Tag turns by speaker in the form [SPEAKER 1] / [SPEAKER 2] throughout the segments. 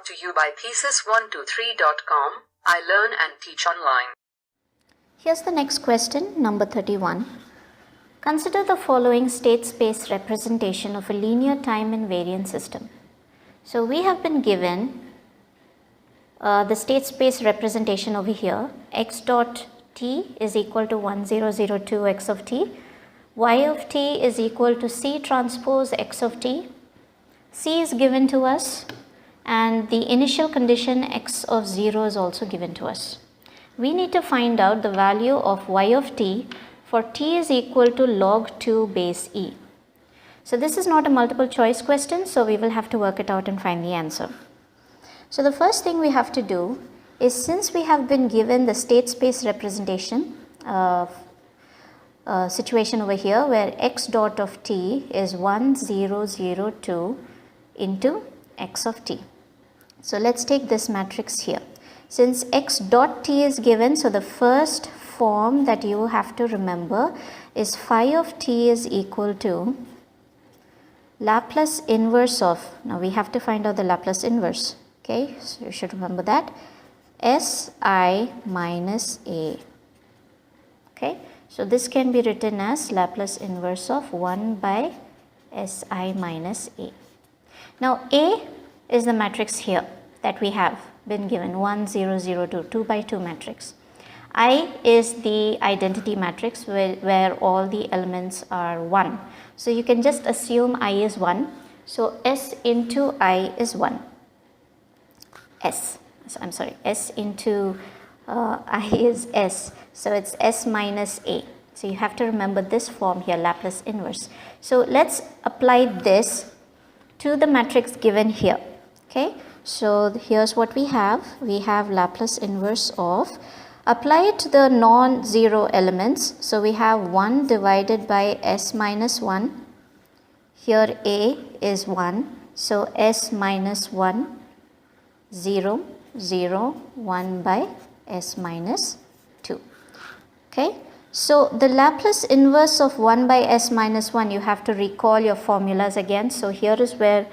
[SPEAKER 1] brought to you by Pieces123.com. I learn and teach online.
[SPEAKER 2] Here's the next question, number 31. Consider the following state space representation of a linear time invariant system. So we have been given the state space representation over here. X dot t is equal to 1002 x of t. Y of t is equal to C transpose x of t. C is given to us and the initial condition x of 0 is also given to us. We need to find out the value of y of t for t is equal to log 2 base e. So this is not a multiple choice question, so we will have to work it out and find the answer. So the first thing we have to do is, since we have been given the state space representation situation over here where x dot of t is 1002 into x of t. So let's take this matrix here. Since x dot t is given, so the first form that you have to remember is phi of t is equal to Laplace inverse of, now we have to find out the Laplace inverse, okay, so you should remember that, Si minus A, okay. So this can be written as Laplace inverse of 1 by Si minus A. Now A is the matrix here that we have been given, 1 0 0 2, 2 by 2 matrix. I is the identity matrix where all the elements are 1. So you can just assume I is 1. So S into I is 1. S into I is S. So it's S minus A. So you have to remember this form here, Laplace inverse. So let's apply this to the matrix given here. Okay. So here's what we have. We have Laplace inverse of, apply it to the non-zero elements. So we have 1 divided by S minus 1. Here A is 1. So S minus 1, 0, 0, 1 by S minus 2. Okay. So the Laplace inverse of 1 by S minus 1, you have to recall your formulas again. So here is where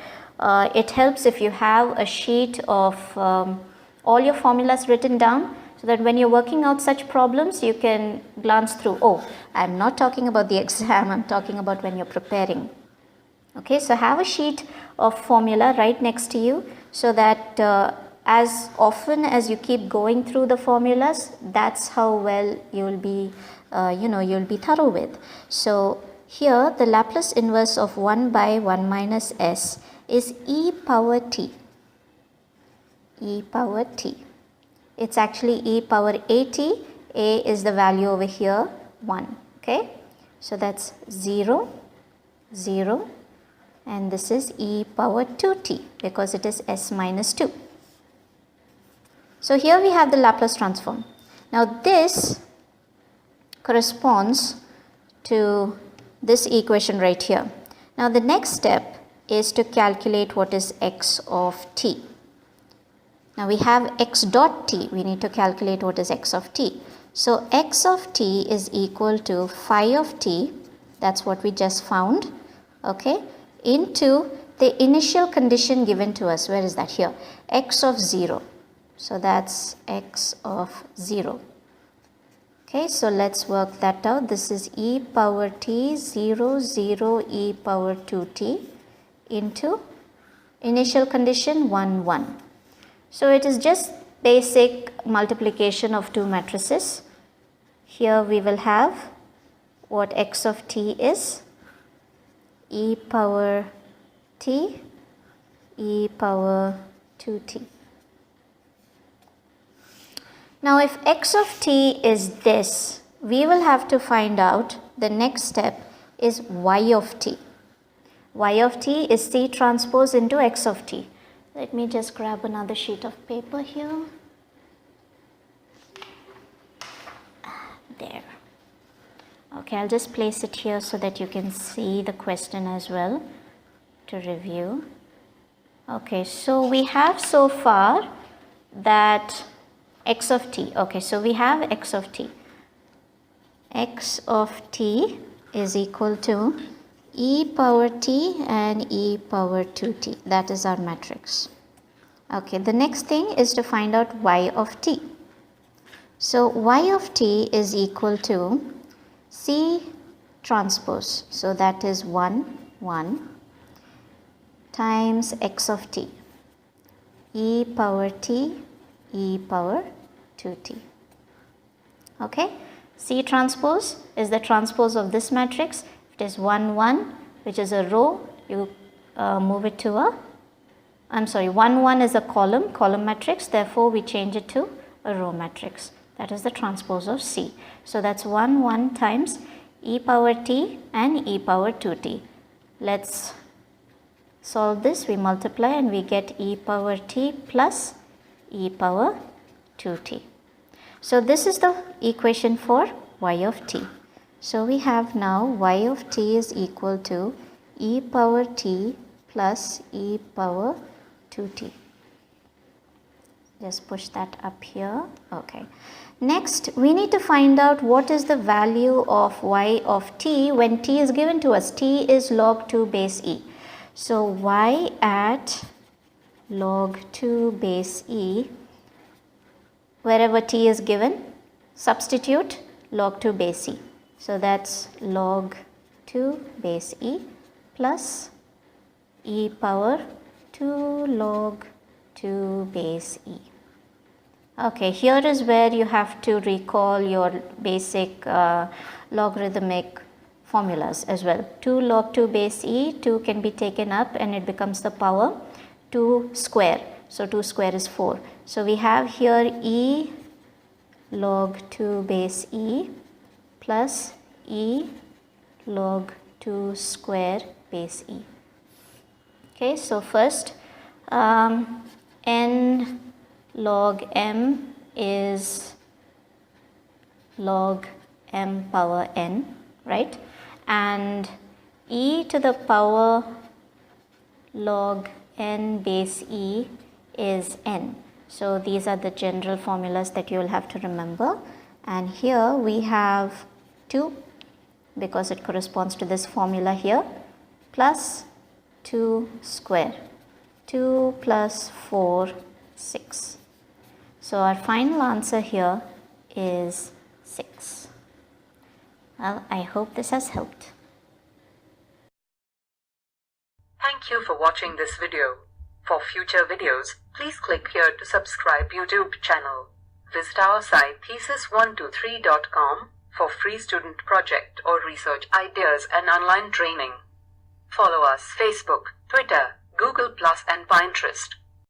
[SPEAKER 2] it helps if you have a sheet of all your formulas written down, so that when you're working out such problems, you can glance through. Oh, I'm not talking about the exam, I'm talking about when you're preparing. Okay, so have a sheet of formula right next to you, so that as often as you keep going through the formulas, that's how well you will be, you'll be thorough with. So here the Laplace inverse of 1 by 1 minus S is e power t. E power t. It's actually e power at. A is the value over here, 1. Okay. So that's 0, 0, and this is e power 2t because it is S minus 2. So here we have the Laplace transform. Now this corresponds to this equation right here. Now the next step is to calculate what is x of t. Now we have x dot t, we need to calculate what is x of t. So x of t is equal to phi of t, that's what we just found, okay, into the initial condition given to us. Where is that? Here, x of 0. So that's x of 0. Okay, so let's work that out. This is e power t 0, 0, e power 2t into initial condition 1, 1. So it is just basic multiplication of two matrices. Here we will have what x of t is, e power t, e power 2t. Now if x of t is this, we will have to find out the next step is y of t. Y of t is C transpose into x of t. Let me just grab another sheet of paper here. There. Okay, I'll just place it here so that you can see the question as well to review. Okay, so we have so far that x of t. Okay, so we have x of t. X of t is equal to e power t and e power 2t. That is our matrix. Okay, the next thing is to find out y of t. So y of t is equal to C transpose. So that is 1, 1 times x of t, e power t, e power 2t. Okay, C transpose is the transpose of this matrix. If it is 1, 1, which is a row, you move it to a, 1, 1 is a column matrix, therefore we change it to a row matrix. That is the transpose of C. So that's 1, 1 times e power t and e power 2t. Let's solve this. We multiply and we get e power t plus e power 2t. So this is the equation for y of t. So we have now y of t is equal to e power t plus e power 2t. Just push that up here. Okay. Next, we need to find out what is the value of y of t when t is given to us. T is log 2 base e. So y at log 2 base e, wherever t is given, substitute log 2 base e. So that's log 2 base e plus e power 2 log 2 base e. Okay, here is where you have to recall your basic logarithmic formulas as well. 2 log 2 base e, 2 can be taken up and it becomes the power 2 square. So 2 square is 4. So we have here e log 2 base e plus e log 2 square base e. Okay, so first n log m is log m power n, right? And e to the power log n base e is n. So these are the general formulas that you will have to remember. And here we have 2 because it corresponds to this formula here, plus 2 square. 2 plus 4, 6. So our final answer here is 6. Well, I hope this has helped.
[SPEAKER 1] Thank you for watching this video. For future videos, please click here to subscribe YouTube channel. Visit our site thesis123.com for free student project or research ideas and online training. Follow us Facebook, Twitter, Google+ and Pinterest.